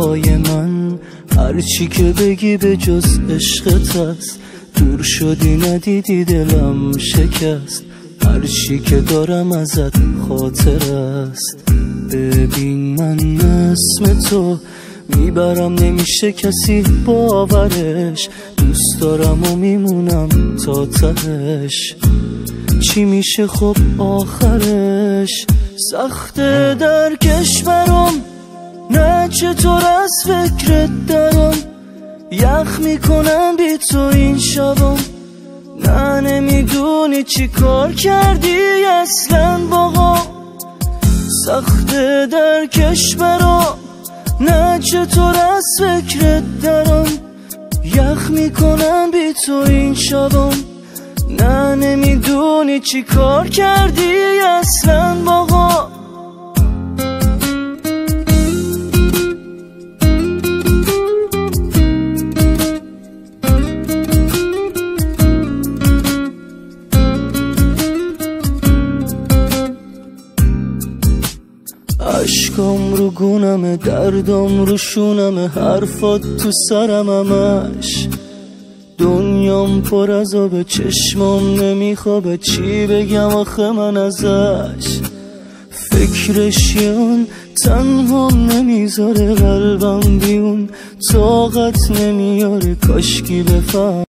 حرفای من، هرچی که بگی به جز عشقت هست. دور شدی ندیدی دلم شکست، هرچی که دارم ازت خاطر است. ببین من اسم تو میبرم نمیشه کسی باورش، دوست دارم و میمونم تا تهش. چی میشه خب آخرش؟ سخته درکش برام، نه چطور از فکرت درم. یخ میکنم بی تو این شبم، نه نمیدونی چی کار کردی اصلا باها. سخته درکش برام، نه چطور از فکرت درم. یخ میکنم بی تو این شبم، نه نمیدونی چی کار کردی اصلا باها. اشکام رو گونمه، دردام رو شونمه، حرفات تو سرم همش. دنیام پر از آبه، چشمام نمیخوابه، چی بگم آخه من ازش. فکرش یان تنهام نمیذاره، قلبم بیون طاقت نمیاره، کاشکی بفهم